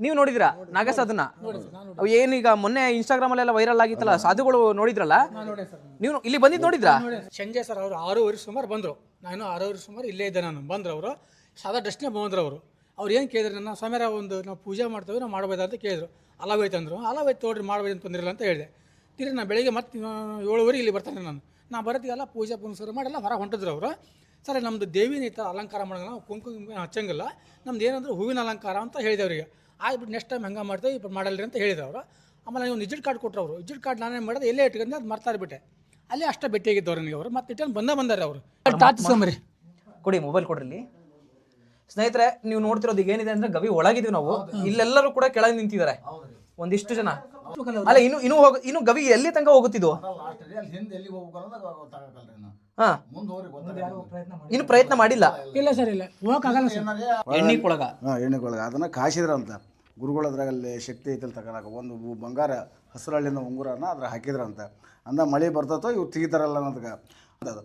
ನೀವು ನೋಡಿದ್ರಾ ನಾಗಸಾಧುನ? ಅವು ಏನೀಗ ಮೊನ್ನೆ ಇನ್ಸ್ಟಾಗ್ರಾಮ್ ಅಲ್ಲೆಲ್ಲ ವೈರಲ್ ಆಗಿತ್ತಲ್ಲ, ಸಾಧುಗಳು ನೋಡಿದ್ರಲ್ಲ ನೀವು? ಇಲ್ಲಿ ಬಂದಿದ್ದು ನೋಡಿದ್ರಾ? ಸಂಜೆ ಸರ್ ಅವರು 6:30 ಸುಮಾರು ಬಂದರು. ನಾನು 6:30 ಸುಮಾರು ಇಲ್ಲೇ ಇದ್ದೆ. ನಾನು ಬಂದರು ಅವರು ಸಾದಾ ಡ್ರೆಸ್ನೇ ಬಂದರು. ಅವ್ರು ಏನು ಕೇಳಿದ್ರು, ನನ್ನ ಸ್ವಾಮ್ಯಾರ ಒಂದು ನಾವು ಪೂಜೆ ಮಾಡ್ತೇವೆ, ನಾವು ಮಾಡ್ಬೋದಾ ಅಂತ ಕೇಳಿದ್ರು. ಅಲಾವೈತೆ ಅಂದರು. ಅಲಾವೈತೆ ತೋಡ್ರಿ ಮಾಡ್ಬೋದು ಅಂತ ತೊಂದಿರಲ್ಲ ಅಂತ ಹೇಳಿದೆ. ತಿರ್ಗಿ ನಾನು ಬೆಳಿಗ್ಗೆ ಮತ್ತೆ 7:30 ಇಲ್ಲಿ ಬರ್ತಾನೆ. ನಾನು ಬರೋತ್ತಿಗೆಲ್ಲ ಪೂಜೆ ಪುನಸ್ಕಾರ ಮಾಡಿಲ್ಲ ಹೊರಗೆ ಹೊಂಟಿದ್ರು ಅವರು. ಸರ್ ನಮ್ಮದು ದೇವಿನ ಈ ಥರ ಅಲಂಕಾರ ಮಾಡೋಣ, ನಾವು ಕುಂಕುಮ ಹಚ್ಚಂಗಿಲ್ಲ, ನಮ್ದು ಏನಂದ್ರೆ ಹೂವಿನ ಅಲಂಕಾರ ಅಂತ ಹೇಳಿದೆ ಅವರಿಗೆ. ಆಗ್ಬಿಟ್ಟು ನೆಕ್ಸ್ಟ್ ಟೈಮ್ ಹಂಗೆ ಮಾಡ್ತೇವೆ, ఇప్పుడు ಮಾಡಲ್ರಿ ಅಂತ ಹೇಳಿದ್ರು ಅವರು. ಆಮೇಲೆ ನೀವು ವಿಸಿಟ್ ಕಾರ್ಡ್ ಕೊಟ್ಟರು ಅವರು. ವಿಸಿಟ್ ಕಾರ್ಡ್ ನಾನೇನು ಮಾಡೋದು ಎಲ್ಲೇ ಇಟ್ಕೊಂಡು ಅದು ಮರ್ತಾ ಇರ್ಬಿಟ್ಟೆ. ಅಲ್ಲೇ ಅಷ್ಟೇ ಭೇಟಿಯಾಗಿದ್ದವ್ರು ನನಗೆ ಅವರು. ಮತ್ತೆ ಇಟ್ಟನ್ನು ಬಂದಾರೆ ಅವರು. ತಾತ್ಸಂಬರಿ ಕೊಡಿ, ಮೊಬೈಲ್ ಕೊಡ್ರಿ. ಸ್ನೇಹಿತರೆ, ನೀವು ನೋಡ್ತಿರೋದು ಈಗ ಏನಿದೆ ಅಂದ್ರೆ ಗವಿ ಒಳಗಿದೀವಿ ನಾವು. ಇಲ್ಲೆಲ್ಲರೂ ಕೂಡ ಕೆಳಗೆ ನಿಂತಿದ್ದಾರೆ ಒಂದಿಷ್ಟು ಜನ. ಅಲ್ಲ, ಇನ್ನು ಗವಿ ಎಲ್ಲಿ ತನಕ ಹೋಗುತ್ತಿದ್ದು? ಇನ್ನು ಪ್ರಯತ್ನ ಮಾಡಿಲ್ಲ. ಇಲ್ಲ ಸರ್, ಇಲ್ಲ ಹೋಗಕ್ಕಾಗಲ್ಲ ಸರ್. ಎಣ್ಣಿಕೊಳಗ ಅದನ್ನ ಕಾಸಿದ್ರಂತ ಗುರುಗಳದ್ರಾಗಲ್ಲಿ ಶಕ್ತಿ ಐತಲ್ ತಗೊಳಕ. ಒಂದು ಬಂಗಾರ ಹಸಿರಳ್ಳಿನ ಉಂಗುರನ ಅದ್ರ ಹಾಕಿದ್ರಂತ. ಅಂದ ಮಳೆ ಬರ್ತತೋ ಇವ್ರು ತೆಗಿತಾರಲ್ಲ ಅನ್ನೋದಕ್ಕೆ ಅದು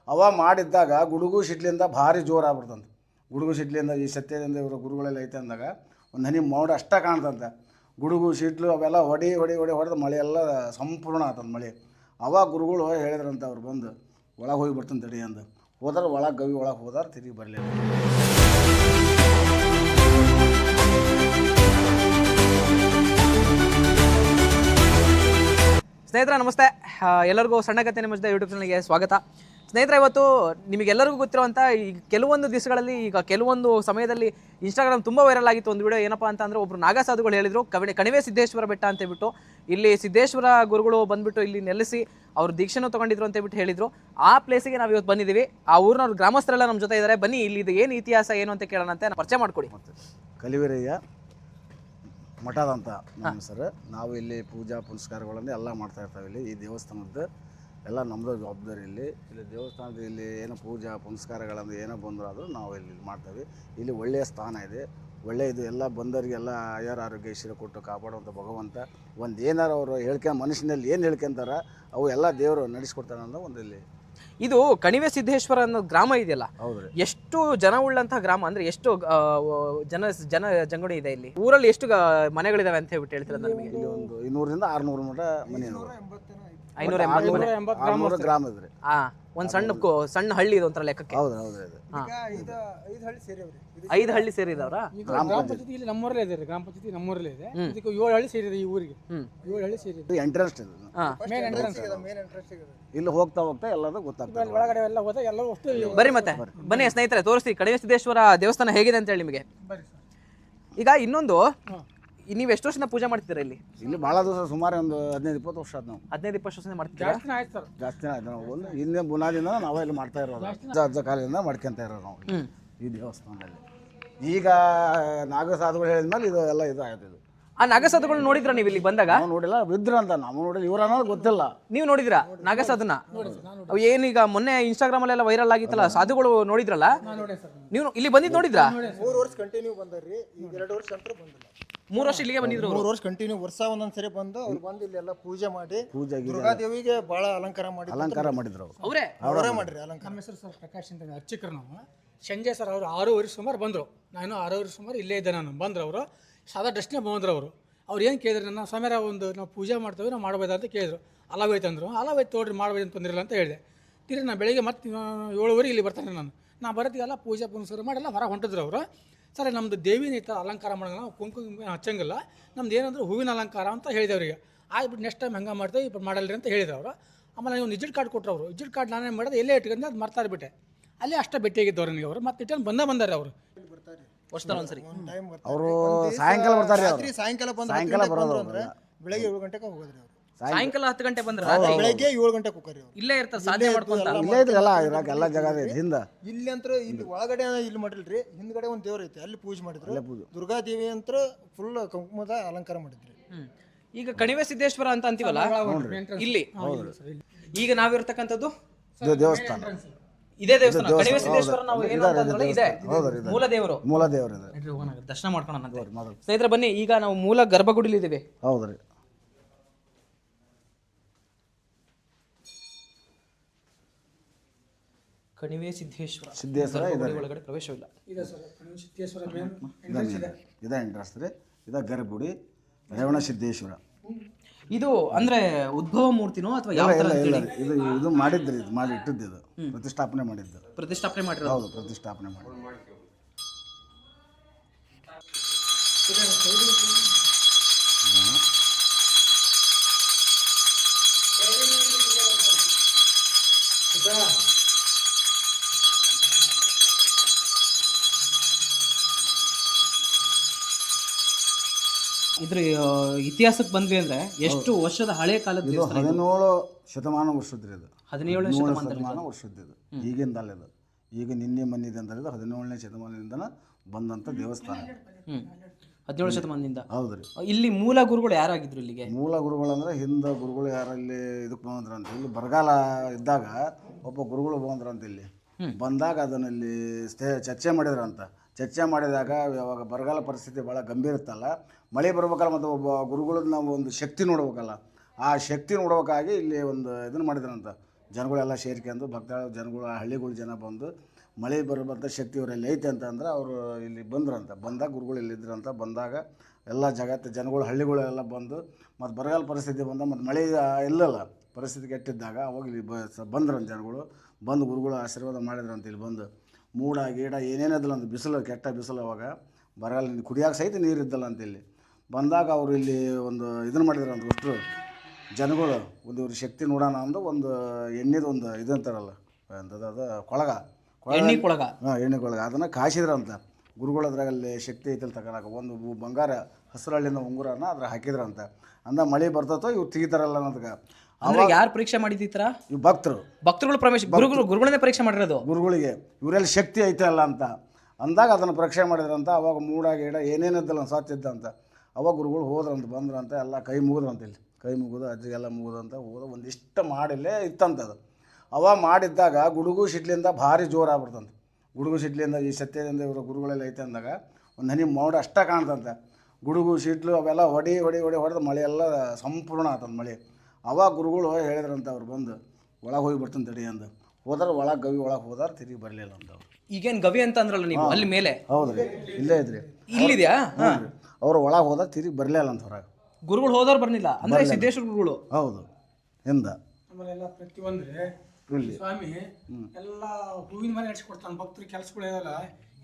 ಅವ ಮಾಡಿದ್ದಾಗ ಗುಡುಗು ಸಿಡ್ಲಿಂದ ಭಾರಿ ಜೋರು ಆಗ್ಬಿಡ್ತಂತ. ಗುಡುಗು ಸಿಡ್ಲಿಂದ ಈ ಸತ್ಯದಿಂದ ಇವರು ಗುರುಗಳೆಲ್ಲ ಐತೆ ಅಂದಾಗ ಒಂದು ಹನಿ ಮೋಡ ಅಷ್ಟ ಕಾಣ್ತಂತೆ. ಗುಡುಗು ಸಿಡ್ಲು ಅವೆಲ್ಲ ಹೊಡೆದು ಮಳೆ ಎಲ್ಲ ಸಂಪೂರ್ಣ ಆತಂತ ಮಳೆ. ಅವಾಗ ಗುರುಗಳು ಹೇಳಿದ್ರಂತ ಅವ್ರು ಬಂದು ಒಳಗೆ ಹೋಗಿ ಬರ್ತಾನೆ ತಡಿ ಅಂದು. ಹೋದ್ರೆ ಒಳಗೆ ಗವಿ ಒಳಗೆ ಹೋದಾರ ತಿರುಗಿ ಬರಲಿಲ್ಲ. ಸ್ನೇಹಿತರೆ ನಮಸ್ತೆ, ಎಲ್ಲರಿಗೂ ಸಣ್ಣ ಕಥೆ ನಿಮ್ಮದ ಯೂಟ್ಯೂಬ್ ಚಾನಲ್ಗೆ ಸ್ವಾಗತ. ಸ್ನೇಹಿತರೆ, ಇವತ್ತು ನಿಮಗೆಲ್ಲರಿಗೂ ಗೊತ್ತಿರುವಂಥ ಈ ಕೆಲವೊಂದು ದಿವಸಗಳಲ್ಲಿ, ಈಗ ಕೆಲವೊಂದು ಸಮಯದಲ್ಲಿ ಇನ್ಸ್ಟಾಗ್ರಾಮ್ ತುಂಬ ವೈರಲ್ ಆಗಿತ್ತು ಒಂದು ವಿಡಿಯೋ. ಏನಪ್ಪ ಅಂತಂದರೆ, ಒಬ್ಬರು ನಾಗಸಾಧುಗಳು ಹೇಳಿದರು ಕಣಿವೆ ಸಿದ್ದೇಶ್ವರ ಬೆಟ್ಟ ಅಂತ ಹೇಳ್ಬಿಟ್ಟು, ಇಲ್ಲಿ ಸಿದ್ದೇಶ್ವರ ಗುರುಗಳು ಬಂದುಬಿಟ್ಟು ಇಲ್ಲಿ ನೆಲೆಸಿ ಅವರು ದೀಕ್ಷೆನೂ ತೊಗೊಂಡಿದ್ರು ಅಂತ ಹೇಳ್ಬಿಟ್ಟು ಹೇಳಿದರು. ಆ ಪ್ಲೇಸಿಗೆ ನಾವು ಇವತ್ತು ಬಂದಿದ್ದೀವಿ. ಆ ಊರಿನವ್ರ ಗ್ರಾಮಸ್ಥರೆಲ್ಲ ನಮ್ಮ ಜೊತೆ ಇದ್ದಾರೆ. ಬನ್ನಿ, ಇಲ್ಲಿ ಇದು ಏನು ಇತಿಹಾಸ ಏನು ಅಂತ ಕೇಳೋಣ ಅಂತ ಪರಿಚಯ ಮಾಡಿಕೊಡಿ. ಕಲಿವಿರಯ್ಯ ಮಠದಂತ ನಮ್ಮ ಹೆಸರು. ನಾವು ಇಲ್ಲಿ ಪೂಜಾ ಪುನಸ್ಕಾರಗಳನ್ನು ಎಲ್ಲ ಮಾಡ್ತಾ ಇರ್ತಾವೆ. ಇಲ್ಲಿ ಈ ದೇವಸ್ಥಾನದ್ದು ಎಲ್ಲ ನಮ್ಮದು ಜವಾಬ್ದಾರಿ. ಇಲ್ಲಿ ದೇವಸ್ಥಾನದ ಇಲ್ಲಿ ಏನೋ ಪೂಜಾ ಪುನಸ್ಕಾರಗಳನ್ನು ಏನೋ ಬಂದರೂ ಆದರೂ ನಾವು ಇಲ್ಲಿ ಮಾಡ್ತೇವೆ. ಇಲ್ಲಿ ಒಳ್ಳೆಯ ಸ್ಥಾನ ಇದೆ, ಒಳ್ಳೆಯದು. ಎಲ್ಲ ಬಂದವರಿಗೆಲ್ಲ ಆಯುರ ಆರೋಗ್ಯ ಐಶ್ವರ್ಯ ಕೊಟ್ಟು ಕಾಪಾಡುವಂಥ ಭಗವಂತ ಒಂದು ಏನಾರು ಅವರು ಮನುಷ್ಯನಲ್ಲಿ ಏನು ಹೇಳ್ಕೊಂತಾರ ಅವು ಎಲ್ಲ ದೇವರು ನಡೆಸ್ಕೊಡ್ತಾನೆ ಅನ್ನೋ ಒಂದು ಇಲ್ಲಿ. ಇದು ಕಣಿವೆ ಸಿದ್ದೇಶ್ವರ ಅನ್ನೋ ಗ್ರಾಮ ಇದೆಯಲ್ಲ, ಎಷ್ಟು ಜನ ಉಳ್ಳಂತಹ ಗ್ರಾಮ ಅಂದ್ರೆ ಎಷ್ಟು ಜನ ಜಂಗುಳಿ ಇದೆ ಇಲ್ಲಿ ಊರಲ್ಲಿ? ಎಷ್ಟು ಮನೆಗಳಿದಾವೆ ಅಂತ ಹೇಳ್ಬಿಟ್ಟು ಹೇಳ್ತೀರಾ ನಮಗೆ? ಇಲ್ಲಿ ಒಂದು 200ರಿಂದ 600 ಮಠ ಮನೆ, 580 ಗ್ರಾಮ ಇದ್ರಿ. ಒಂದು ಸಣ್ಣ ಹಳ್ಳಿ ಇದು ಒಂಥರ ಲೆಕ್ಕಕ್ಕೆ. ಹೌದು 5 ಹಳ್ಳಿ ಸೇರಿದವ್ರ? ಗ್ರಾಮ ಪಂಚಾಯತಿ ಇಲ್ಲಿ ನಮ್ಮೂರಲ್ಲೇ ಇದೆ. ಗ್ರಾಮ ಪಂಚಾಯತಿ ನಮ್ಮೂರಲ್ಲೇ ಇದೆ. ಇದಕ್ಕೆ 7 ಹಳ್ಳಿ ಸೇರಿದೆ. ಈ ಊರಿಗೆ 7 ಹಳ್ಳಿ ಸೇರಿದೆ. ಎಂಟ್ರೆನ್ಸ್ ಇದೆ, ಮೇನ್ ಎಂಟ್ರೆನ್ಸ್. ಇಲ್ಲಿ ಹೋಗ್ತಾ ಎಲ್ಲದೂ ಗೊತ್ತಾಗ್ತದೆ. ಒಳಗಡೆ ಎಲ್ಲ ಹೋದ ಎಲ್ಲರೂ ಅಷ್ಟು. ಬನ್ನಿ ಮತ್ತೆ ಬನ್ನಿ ಸ್ನೇಹಿತರೆ, ತೋರಿಸ್ತೀವಿ ಕಣಿವೆ ಸಿದ್ದೇಶ್ವರ ದೇವಸ್ಥಾನ ಹೇಗಿದೆ ಅಂತ ಹೇಳಿ ನಿಮಗೆ. ಈಗ ಇನ್ನೊಂದು, ನೀವು ಎಷ್ಟು ವರ್ಷದಿಂದ ಪೂಜೆ ಮಾಡ್ತೀರಾ ಇಲ್ಲಿ? ಇಲ್ಲಿ ಭಾಳ ದಿವಸ, ಸುಮಾರು ಒಂದು 15-20 ವರ್ಷ ಆಯ್ತು. ನಾವು 15-20 ವರ್ಷದಿಂದ ಮಾಡ್ತೀರಾ? ಜಾಸ್ತಿ ಆಯ್ತು. ನಾವು ಒಂದು ಹಿಂದೆ ಬುನಾದಿನ ನಾವೇ ಇಲ್ಲಿ ಮಾಡ್ತಾ ಇರೋದು. ಅಜ್ಜ ಕಾಲದಿಂದ ಮಾಡ್ಕೊಂತ ಇರೋದು ನಾವು ಈ ದೇವಸ್ಥಾನದಲ್ಲಿ. ಈಗ ನಾಗಸಾಧುಗಳು ಹೇಳಿದ್ಮೇಲೆ ಇದು ಎಲ್ಲ ಇದು ಆಯ್ತು. ಇದು ಆ ನಾಗಸಾಧುಗಳು ನೋಡಿದ್ರ ನೀವು ಇಲ್ಲಿ ಬಂದಾಗ? ನಾವು ನೋಡಿಲ್ಲ, ಬಿದ್ರಂತ ನಾವು ನೋಡಿಲ್ಲ. ಇವ್ರ ಅನ್ನೋದು ಗೊತ್ತಿಲ್ಲ. ನೀವು ನೋಡಿದ್ರಾ ನಾಗಸಾಧುನ? ಅವು ಏನೀಗ ಮೊನ್ನೆ ಇನ್ಸ್ಟಾಗ್ರಾಮ್ ಅಲ್ಲೆಲ್ಲ ವೈರಲ್ ಆಗಿತ್ತಲ್ಲ, ಸಾಧುಗಳು ನೋಡಿದ್ರಲ್ಲ ನೀವು? ಇಲ್ಲಿ ಬಂದಿದ್ದು ನೋಡಿದ್ರಾ? 3 ವರ್ಷ ಕಂಟಿನ್ಯೂ ಬಂದಾರ್ರಿ. ಈಗ 2 ವರ್ಷ ಅಂತ ಬಂದಿಲ್ಲ. 3 ವರ್ಷ ಇಲ್ಲಿಗೆ ಬಂದಿದ್ರು. 3 ವರ್ಷ ಕಂಟಿನ್ಯೂ ವರ್ಷ ಒಂದೊಂದ್ಸರಿ ಬಂದು ಅವ್ರು ಬಂದು ಇಲ್ಲೆಲ್ಲ ಪೂಜೆ ಮಾಡಿ ದುರ್ಗಾದೇವಿಗೆ ಬಹಳ ಅಲಂಕಾರ ಮಾಡಿದ್ರು. ಅವರೇ ಮಾಡಿರಿ ಅಲಂಕಾರ. ನಮ್ಮ ಹೆಸರು ಸರ್ ಪ್ರಕಾಶ್ ಅಂತ, ಅರ್ಚಕರು ನಾವು. ಸಂಜೆ ಸರ್ ಅವರು 6:30 ಸುಮಾರು ಬಂದರು. ನಾನು 6:30 ಸುಮಾರು ಇಲ್ಲೇ ಇದ್ದೆ. ನಾನು ಬಂದರು ಅವರು ಸಾದಾ ಡ್ರೆಸ್ನೇ ಬಂದರು. ಅವ್ರು ಏನು ಕೇಳಿದ್ರು, ನನ್ನ ಸ್ವಾಮ್ಯಾರ ಒಂದು ನಾವು ಪೂಜೆ ಮಾಡ್ತೇವೆ, ನಾವು ಮಾಡ್ಬೋದಾ ಅಂತ ಕೇಳಿದ್ರು. ಅಲಾವೈತೆ ಅಂದರು. ಅಲಾವೈತೆ ತೋಡ್ರಿ ಮಾಡ್ಬೋದು ಅಂತ ತೊಂದಿರಲ್ಲ ಅಂತ ಹೇಳಿದೆ. ತಿರ್ಗಿ ನಾನು ಬೆಳಿಗ್ಗೆ ಮತ್ತೆ 7:30 ಇಲ್ಲಿ ಬರ್ತಾನೆ. ನಾನು ಬರೋತ್ತಿಗೆಲ್ಲ ಪೂಜೆ ಪುನಸ್ಕಾರ ಮಾಡಿಲ್ಲ ಹೊರಗೆ ಹೊಂಟಿದ್ರು ಅವರು. ಸರ್ ನಮ್ಮದು ದೇವಿನ ಈ ಥರ ಅಲಂಕಾರ ಮಾಡೋಣ, ನಾವು ಕುಂಕುಮ ಹಚ್ಚಂಗಿಲ್ಲ, ನಮ್ದು ಏನಂದ್ರೆ ಹೂವಿನ ಅಲಂಕಾರ ಅಂತ ಹೇಳಿದೆ ಅವರಿಗೆ. ಆಗ್ಬಿಟ್ಟು ನೆಕ್ಸ್ಟ್ ಟೈಮ್ ಹಂಗೆ ಮಾಡ್ತೇವೆ, ఇప్పుడు ಮಾಡಲ್ರಿ ಅಂತ ಹೇಳಿದ್ರು ಅವರು. ಆಮೇಲೆ ನೀವು ವಿಸಿಟ್ ಕಾರ್ಡ್ ಕೊಟ್ಟರು ಅವರು. ವಿಸಿಟ್ ಕಾರ್ಡ್ ನಾನೇನು ಮಾಡೋದು ಎಲ್ಲೇ ಇಟ್ಕೊಂಡು ಅದು ಮರ್ತಾ ಇರ್ಬಿಟ್ಟೆ. ಅಲ್ಲೇ ಅಷ್ಟೇ ಭೇಟಿಯಾಗಿದ್ದವ್ರು ನನಗೆ ಅವರು. ಮತ್ತೆ ಇಟ್ಟನ್ನು ಬಂದಾರೆ ಅವರು. ವರ್ಷದೊಂದ್ಸರಿ ಅವರು ಸಾಯಂಕಾಲ ಬರ್ತಾರೆ. ಸಾಯಂಕಾಲ ಬರೋದು ಅಂದ್ರೆ ಬೆಳಗ್ಗೆ 7 ಗಂಟೆಗೆ ಹೋಗೋದ್ರಿ ಅವರು. ಸಾಯಂಕಾಲ 10 ಗಂಟೆ ಬಂದ್ರೆ ಬೆಳಗ್ಗೆ 7 ಗಂಟೆಗೆ ಹೋಗ್ರಿ ಅವರು. ಇಲ್ಲೇ ಇರ್ತಾರೆ ಸಾಧ್ಯ ಮಾಡ್ಕೊಂತ. ಇಲ್ಲೇ ಇದ್ರಲ್ಲ ಇರಾಕ ಎಲ್ಲ ಜಾಗ ಇದೆ ಹಿಂದೆ. ಇಲ್ಲಿ ಅಂತ ಇಲ್ಲಿ ಒಳಗಡೆ ಇಲ್ಲಿ ಮಾಡಿಲ್ರಿ. ಹಿಂದ್ಗಡೆ ಒಂದು ದೇವ್ರ ಐತಿ, ಅಲ್ಲಿ ಪೂಜೆ ಮಾಡಿದ್ರು. ದುರ್ಗಾದೇವಿ ಅಂತ ಫುಲ್ ಕುಂಕುಮದ ಅಲಂಕಾರ ಮಾಡಿದ್ರಿ. ಈಗ ಕಣಿವೆ ಸಿದ್ದೇಶ್ವರ ಅಂತ ಅಂತೀವಲ್ಲ ಇಲ್ಲಿ, ಈಗ ನಾವಿರ್ತಕ್ಕಂಥದ್ದು ದೇವಸ್ಥಾನ, ಇದೇ ದೇವಸ್ಥಾನ ಕಣಿವೆ ಸಿದ್ದೇಶ್ವರ. ನಾವು ಏನು ಅಂತಂದ್ರೆ ಇದೆ ಮೂಲ ದೇವರು. ದರ್ಶನ ಮಾಡ್ಕೊಳ್ಳೋಣ ಸ್ನೇಹಿತರೆ. ಬನ್ನಿ, ಈಗ ನಾವು ಮೂಲ ಗರ್ಭಗುಡಿಲಿ ಇದ್ದೀವಿ. ಹೌದ್ರಿ. ಕಣಿವೆ ಸಿದ್ದೇಶ್ವರ ಒಳಗಡೆ ಪ್ರವೇಶವಿಲ್ಲ. ಇದೆ ಎಂಟ್ರೆನ್ಸ್ ರೀ. ಇದು ಗರ್ಭಗುಡಿ ರೇವಣಸಿದ್ದೇಶ್ವರ. ಇದು ಅಂದ್ರೆ ಉದ್ಭವ ಮೂರ್ತಿನೋ ಅಥವಾ ಯಾವ ತರ ಇಲ್ಲ ಇದು ಮಾಡಿದ್ರಿ, ಇದು ಮಾಡಿ ಇಟ್ಟಿದ್ದು, ಇದು ಪ್ರತಿಷ್ಠಾಪನೆ ಮಾಡಿದ್ದು. ಪ್ರತಿಷ್ಠಾಪನೆ ಮಾಡಿರೋದು? ಹೌದು, ಪ್ರತಿಷ್ಠಾಪನೆ ಮಾಡಿ. ಇದ್ರ ಇತಿಹಾಸಕ್ಕೆ ಬಂದ್ವಿ ಅಂದ್ರೆ ಎಷ್ಟು ವರ್ಷದ ಹಳೆ ಕಾಲದ ಇದು 17 ಶತಮಾನ ವರ್ಷದ್ರಿ. ಇದು 17ನೇ ಶತಮಾನ ವರ್ಷದ್ದು. ಇದು ಈಗಿಂದಲ್ಲ, ಇದು ಈಗ ನಿನ್ನೆ ಮನ್ನಿದೆ ಅಂತ ಇದು 17ನೇ ಶತಮಾನದಿಂದ ಬಂದಂಥ ದೇವಸ್ಥಾನ. 17 ಶತಮಾನದಿಂದ. ಹೌದ್ರಿ. ಇಲ್ಲಿ ಮೂಲ ಗುರುಗಳು ಯಾರಾಗಿದ್ರು ಇಲ್ಲಿಗೆ? ಮೂಲ ಗುರುಗಳು ಅಂದ್ರೆ ಹಿಂದೆ ಗುರುಗಳು ಯಾರಲ್ಲಿ ಇದಕ್ಕೆ ಬಂದ್ರಂತ, ಇಲ್ಲಿ ಬರಗಾಲ ಇದ್ದಾಗ ಒಬ್ಬ ಗುರುಗಳು ಬಂದ್ರಂತ. ಇಲ್ಲಿ ಬಂದಾಗ ಅದನ್ನಲ್ಲಿ ಚರ್ಚೆ ಮಾಡಿದ್ರಂತ. ಚರ್ಚೆ ಮಾಡಿದಾಗ ಯಾವಾಗ ಬರಗಾಲ ಪರಿಸ್ಥಿತಿ ಭಾಳ ಗಂಭೀರ ಇತ್ತಲ್ಲ, ಮಳೆ ಬರ್ಬೇಕಲ್ಲ, ಮತ್ತು ಒಬ್ಬ ಗುರುಗಳನ್ನ ನಾವು ಒಂದು ಶಕ್ತಿ ನೋಡ್ಬೇಕಲ್ಲ, ಆ ಶಕ್ತಿ ನೋಡ್ಬೇಕಾಗಿ ಇಲ್ಲಿ ಒಂದು ಇದನ್ನು ಮಾಡಿದ್ರಂತ. ಜನಗಳೆಲ್ಲ ಸೇರ್ಕೊಂಡು ಭಕ್ತಾಳ ಜನಗಳು, ಹಳ್ಳಿಗಳ ಜನ ಬಂದು ಮಳೆ ಬರುವಂಥ ಶಕ್ತಿ ಇವರಲ್ಲಿ ಐತೆ ಅಂತ ಅಂದ್ರೆ ಅವರು ಇಲ್ಲಿ ಬಂದ್ರಂತ. ಬಂದಾಗ ಗುರುಗಳು ಇಲ್ಲಿದ್ರಂತ. ಬಂದಾಗ ಎಲ್ಲ ಜಗತ್ತು ಜನಗಳು ಹಳ್ಳಿಗಳೆಲ್ಲ ಬಂದು ಮತ್ತು ಬರಗಾಲ ಪರಿಸ್ಥಿತಿ ಬಂದ, ಮತ್ತು ಮಳೆ ಇಲ್ಲಲ್ಲ, ಪರಿಸ್ಥಿತಿ ಕೆಟ್ಟಿದ್ದಾಗ ಅವಾಗ ಇಲ್ಲಿ ಬಂದ್ರಂತ ಜನಗಳು. ಬಂದು ಗುರುಗಳು ಆಶೀರ್ವಾದ ಮಾಡಿದ್ರಂತ. ಇಲ್ಲಿ ಬಂದು ಮೂಡ ಗೀಡ ಏನೇನಿದ್ದಲ್ಲ ಅಂತ, ಬಿಸಿಲು, ಕೆಟ್ಟ ಬಿಸಿಲು, ಅವಾಗ ಬರಗಾಲ ಕುಡಿಯೋಕೆ ಸಹಿತ ನೀರು ಇದ್ದಲ್ಲ ಅಂತ. ಇಲ್ಲಿ ಬಂದಾಗ ಅವರು ಇಲ್ಲಿ ಒಂದು ಇದನ್ನು ಮಾಡಿದ್ರಂತ. ಅಷ್ಟು ಜನಗಳು ಒಂದು ಇವ್ರ ಶಕ್ತಿ ನೋಡೋಣ ಅಂದು ಒಂದು ಎಣ್ಣೆದು ಒಂದು ಇದು ಅಂತಾರಲ್ಲ, ಅದು ಕೊಳಗ, ಎಣ್ಣೆ ಕೊಳಗ. ಹಾಂ, ಎಣ್ಣೆ ಕೊಳಗ, ಅದನ್ನು ಕಾಯಿಸಿದ್ರಂತ. ಗುರುಗಳು ಅದ್ರಾಗಲ್ಲಿ ಶಕ್ತಿ ಐತಲ್ಲಿ ತಗೊಳಕ ಒಂದು ಬಂಗಾರ ಹಸಿರಳ್ಳಿನ ಉಂಗುರನ ಅದ್ರ ಹಾಕಿದ್ರಂತ. ಅಂದ ಮಳೆ ಬರ್ತತೋ ಇವ್ರು ತೆಗಿತಾರಲ್ಲ ಅನ್ನೋದಕ್ಕೆ. ಅಂದ್ರೆ ಯಾರು ಪರೀಕ್ಷೆ ಮಾಡಿದ್ದೀರ? ಇವು ಭಕ್ತರುಗಳು ಪ್ರವೇಶ, ಗುರುಗಳನ್ನೇ ಪರೀಕ್ಷೆ ಮಾಡಿರೋದು. ಗುರುಗಳಿಗೆ ಇವರಲ್ಲಿ ಶಕ್ತಿ ಐತೆ ಅಲ್ಲ ಅಂತ ಅಂದಾಗ ಅದನ್ನು ಪರೀಕ್ಷೆ ಮಾಡಿದ್ರಂತ. ಅವಾಗ ಮೂಡ ಗೀಡ ಏನೇನಿದ್ದಲ್ಲ ಸಾತಿದ್ದಂತ. ಅವಾಗ ಗುರುಗಳು ಹೋದ್ರಂತ, ಬಂದ್ರಂತ, ಎಲ್ಲ ಕೈ ಮುಗಿದ್ರಂತ. ಇಲ್ಲಿ ಕೈ ಮುಗಿದು ಅಜ್ಜಿಗೆಲ್ಲ ಮುಗಿದಂತ ಹೋದ ಒಂದಿಷ್ಟು ಮಾಡಿಲ್ಲೇ ಇತ್ತಂತ. ಅದು ಅವಾಗ ಮಾಡಿದ್ದಾಗ ಗುಡುಗು ಸಿಡ್ಲಿಂದ ಭಾರಿ ಜೋರು ಆಗ್ಬಿಡ್ತಂತೆ. ಗುಡುಗು ಸಿಡ್ಲಿಂದ ಈ ಸತ್ಯದಿಂದ ಇವರು ಗುರುಗಳೆಲ್ಲ ಐತೆ ಅಂದಾಗ ಒಂದು ಹನಿ ಮೋಡ ಅಷ್ಟೇ ಕಾಣ್ತಂತೆ. ಗುಡುಗು ಸಿಡ್ಲು ಅವೆಲ್ಲ ಹೊಡೆದು ಮಳೆ ಎಲ್ಲ ಸಂಪೂರ್ಣ ಆತಂತ ಮಳೆ. ಅವಾಗ ಗುರುಗಳು ಹೇಳಿದ್ರಂತ, ಅವ್ರು ಬಂದು ಒಳಗೆ ಹೋಗಿ ಬರ್ತಾನೆ ತಡಿ ಅಂದು. ಹೋದ್ರೆ ಒಳಗೆ ಗವಿ ಒಳಗೆ ಹೋದಾರ ತಿರುಗಿ ಬರಲಿಲ್ಲ ಅಂತ. ಅವ್ರು ಈಗೇನು ಗವಿ ಅಂತ ಅಂದ್ರಲ್ಲ ನೀವು ಅಲ್ಲಿ ಮೇಲೆ? ಹೌದ್ರಿ, ಇಲ್ಲೇ ಇದ್ರಿ. ಇಲ್ಲಿದ್ಯಾ? ಅವ್ರು ಒಳಗೆ ಹೋದಾಗ ತಿರುಗಿ ಬರಲಿಲ್ಲ ಅಂತ ಹೊರಗೆ. ಗುರುಗಳು ಹೋದವ್ರು ಬರ್ಲಿಲ್ಲ ಅಂದ್ರೆ ಸಿದ್ದೇಶ್ವರ ಗುರುಗಳು? ಹೌದು, ಹಿಂದ ಆಮೇಲೆಲ್ಲ ಪ್ರತಿಯೊಂದ್ರೆ ಸ್ವಾಮಿ ಎಲ್ಲ ಹೂವಿನ ಮೇಲೆ ನಡೆಸ್ಕೊಡ್ತಾನೆ. ಭಕ್ತರಿಗೆ ಕೆಲಸಗಳು ಇರಲ್ಲ,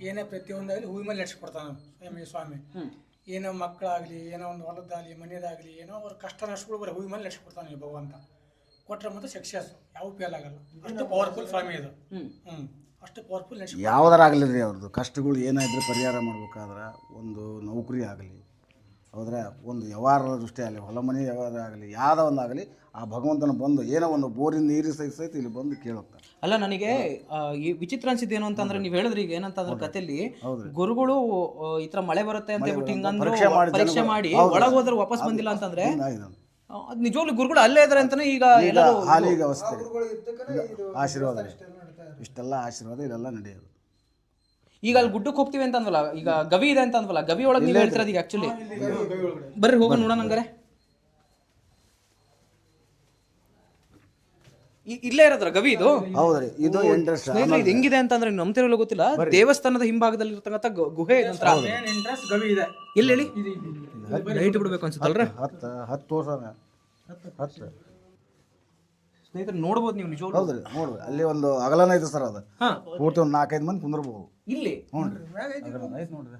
ಏನೇ ಪ್ರತಿಯೊಂದಾಗಲಿ ಹೂವಿನ ಮೇಲೆ ನಡೆಸ್ಕೊಡ್ತಾನೆ ಸ್ವಾಮಿ. ಏನೋ ಮಕ್ಕಳಾಗಲಿ, ಏನೋ ಒಂದು ಹೊಲದಾಗಲಿ, ಮನೆಯದಾಗಲಿ, ಏನೋ ಅವ್ರ ಕಷ್ಟ ನಷ್ಟಗಳು ಬರೀ ಹೂವಿನ ಮೇಲೆ ನಡೆಸ್ಕೊಡ್ತಾನೆ ಭಗವಂತ. ಕೊಟ್ಟರೆ ಮತ್ತೆ ಸಕ್ಸಸ್, ಯಾವ ಫೇಲ್ ಆಗಲ್ಲ. ಅಷ್ಟು ಪವರ್ಫುಲ್ ಸ್ವಾಮಿ ಇದು. ಅಷ್ಟು ಪವರ್ಫುಲ್ ನಡೆಸಿ ಯಾವ್ದಾರಾಗಲಿ ರೀ, ಅವ್ರದ್ದು ಕಷ್ಟಗಳು ಏನಾದರೂ ಪರಿಹಾರ ಮಾಡ್ಬೇಕಾದ್ರೆ, ಒಂದು ನೌಕರಿ ಆಗಲಿ, ಹೋದರೆ ಒಂದು ವ್ಯವಹಾರದ ದೃಷ್ಟಿ ಆಗಲಿ, ಹೊಲ ಮನೆ ವ್ಯವಹಾರ ಆಗಲಿ, ಯಾವುದೋ ಒಂದಾಗಲಿ, ಆ ಭಗವಂತನ ಬಂದು ಏನೋ ಒಂದು ಬೋರಿನ ನೀರು ಸಹಿತ ಇಲ್ಲಿ ಬಂದು ಕೇಳುತ್ತಾರೆ. ಅಲ್ಲ, ನನಗೆ ಈ ವಿಚಿತ್ರ ಅನ್ಸಿದ್ದೇನು ಅಂತಂದ್ರೆ, ನೀವು ಹೇಳಿದ್ರಿ ಈಗ ಏನಂತಂದ್ರೆ ಕಥೆಯಲ್ಲಿ ಗುರುಗಳು ಈ ತರ ಮಳೆ ಬರುತ್ತೆ ಅಂತ ಹೇಳ್ಬಿಟ್ಟು ಹಿಂಗಂದ್ರು ಪರೀಕ್ಷೆ ಮಾಡಿ ಒಳಗೆ ಹೋದ್ರೆ ವಾಪಸ್ ಬಂದಿಲ್ಲ ಅಂತಂದ್ರೆ ಅದು ನಿಜವಾಗ್ಲೂ ಗುರುಗಳು ಅಲ್ಲೇ ಇದಾರೆ ಅಂತಾನೆ ಈಗ ಎಲ್ಲರೂ ಹಾಲಿಗೆ ಅವಸ್ಥೆ. ಆಶೀರ್ವಾದ, ಇಷ್ಟೆಲ್ಲ ಆಶೀರ್ವಾದ ಇದೆಲ್ಲ ನಡೆಯೋದು. ಈಗ ಅಲ್ಲಿ ಗುಡ್ಡಕ್ಕೆ ಹೋಗ್ತೀವಿ ಅಂತ ಅಂದ್ವಲ್ಲ, ಈಗ ಗವಿ ಇದೆ ಅಂತ ಅಂದ್ವಲ್ಲ, ಗವಿ ಒಳಗೆ ನೀವು ಹೇಳ್ತಿರೋದು ಈಗ ಆಕ್ಚುಲಿ. ಬರ್ರಿ ಹೋಗೋಣ ನೋಡೋಣ. ಹಂಗಾರೆ ಇಲ್ಲೇ ಇರೋದ್ರ ಗವಿ ಇದು? ಹೌದ್ರಿ, ಇದು ಎಂಟ್ರೆನ್ಸ್. ಇದು ಹೆಂಗಿದೆ ಅಂತಂದ್ರೆ ನೀವು ನಂಬ್ತಿರಲ್ಲ ಗೊತ್ತಿಲ್ಲ, ದೇವಸ್ಥಾನದ ಹಿಂಭಾಗದಲ್ಲಿ ಇರ್ತಕ್ಕಂಥ ಗುಹೆ ಇದಂತ ಗವಿ ಇದೆ. ಎಲ್ಲಿ ಹೇಳಿ? ಲೈಟ್ ಬಿಡ್ಬೇಕು ಅನ್ಸುತ್ತಲ್ರ? 10 ವರ್ಷ ಸ್ನೇಹಿತರೆ ನೋಡ್ಬೋದು ನೀವು ನಿಜವಾಗ್ಲೂ. ಹೌದ್ರಿ, ನೋಡ್ರಿ ಅಲ್ಲಿ ಒಂದು ಅಗಲನ ಐತೆ ಸರ್. ಅದು ಪೂರ್ತಿ ಒಂದು 4-5 ಮಂದಿ ಕುಂದ್ರಬಹುದು ಇಲ್ಲಿ. ನೋಡ್ರಿ ನೋಡ್ರಿ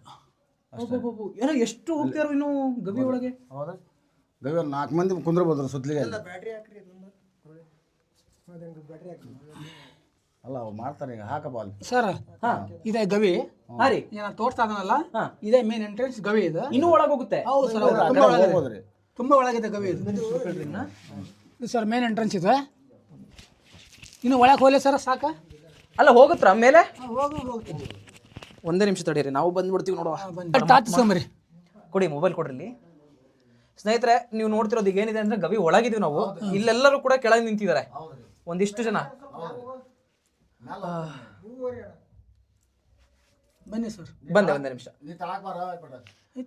ಏನೋ ಎಷ್ಟು ಹೋಗ್ತಾರೋ ಇನ್ನು ಗವಿ ಒಳಗೆ. ಹೌದಾ, ಗವಿ ಒಂದು 4 ಮಂದಿ ಕುಂದ್ರಬಹುದು ಸುತ್ತಲಿಗೆ. ಅಲ್ಲ ಅವ್ರು ಮಾಡ್ತಾರೆ ಈಗ, ಹಾಕಪ್ಪ ಅಲ್ಲಿ ಸರ್. ಇದೇ ಗವಿ. ನಾನು ತೋರಿಸ್ತಾ ಇದನಲ್ಲ, ಇದೇ ಮೇನ್ ಎಂಟ್ರೆನ್ಸ್ ಗವಿ ಇದೆ. ಇನ್ನೂ ಒಳಗೆ ಹೋಗುತ್ತೆ? ಹೌದು ಸರ್, ತುಂಬಾ ಒಳಗಿದೆ ಗವಿ ಇದು ಸರ್. ಮೇನ್ ಎಂಟ್ರೆನ್ಸ್ ಇದೆ. ಇನ್ನು ಒಳಗೆ ಹೋಗ್ಲಿ ಸರ್, ಸಾಕ? ಅಲ್ಲ ಹೋಗುತ್ತಾ ಮೇಲೆ? ಹೋಗ್ತೀನಿ. ಒಂದೇ ನಿಮಿಷ ತಡೀರಿ, ನಾವು ಬಂದ್ಬಿಡ್ತೀವಿ ನೋಡುವ. ತಾತ್ಸ್ಕೊಂಬರಿ, ಕೊಡಿ ಮೊಬೈಲ್ ಕೊಡ್ರಿ. ಸ್ನೇಹಿತರೆ, ನೀವು ನೋಡ್ತಿರೋದು ಈಗ ಏನಿದೆ ಅಂದ್ರೆ ಗವಿ ಒಳಗಿದೀವಿ ನಾವು. ಇಲ್ಲೆಲ್ಲರೂ ಕೂಡ ಕೆಳಗೆ ನಿಂತಿದ್ದಾರೆ ಒಂದಿಷ್ಟು ಜನ. ಬನ್ನಿ ಸರ್. ಬಂದೆ, ಒಂದೇ ನಿಮಿಷ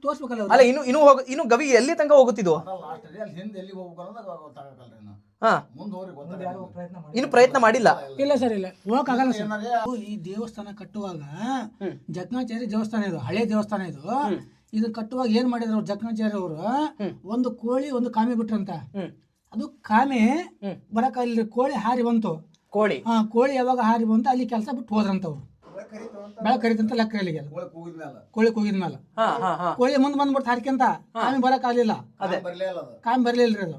ತೋರಿಸ್ಬೇಕಲ್ಲ. ಅಲ್ಲ, ಇನ್ನು ಗವಿ ಎಲ್ಲಿ ತನಕ ಹೋಗುತ್ತಿದ್ದು? ಇನ್ನು ಪ್ರಯತ್ನ ಮಾಡಿಲ್ಲ? ಇಲ್ಲ ಸರ್, ಇಲ್ಲ, ಹೋಗಕ್ಕಾಗಲ್ಲ ಸರ್. ಈ ದೇವಸ್ಥಾನ ಕಟ್ಟುವಾಗ ಜಕಣಾಚಾರ್ಯ ದೇವಸ್ಥಾನ ಇದು, ಹಳೆ ದೇವಸ್ಥಾನ ಇದು. ಇದನ್ನ ಕಟ್ಟುವಾಗ ಏನ್ ಮಾಡಿದ್ರು ಅವ್ರು ಜಕ್ಕಣಾಚಾರ್ಯ ಅವರು ಒಂದು ಕೋಳಿ ಒಂದು ಕಾಮೆ ಬಿಟ್ರಂತ. ಅದು ಕಾಮೆ ಬರಕ ಇಲ್ಲಿ ಕೋಳಿ ಹಾರಿ ಬಂತು. ಕೋಳಿ ಯಾವಾಗ ಹಾರಿ ಬಂತು ಅಲ್ಲಿ ಕೆಲಸ ಬಿಟ್ಟು ಹೋದ್ರಂತ ಅವ್ರು. ಬೆಳಕ್ ಕರಿತಂತ ಲೆಕ್ಕ ಅಲ್ಲಿಗೆ ಕೋಳಿ ಕೂಗಿದ್ಮೇಲೆ ಕೋಳಿ ಮುಂದೆ ಬಂದ್ಬಿಟ್ಟು ಹಾರ್ಕೊಂತ ಕಾಮೆ ಬರಕ್ ಆಗ್ಲಿಲ್ಲ. ಕಾಮೆ ಬರ್ಲಿಲ್ರಿ ಅದು.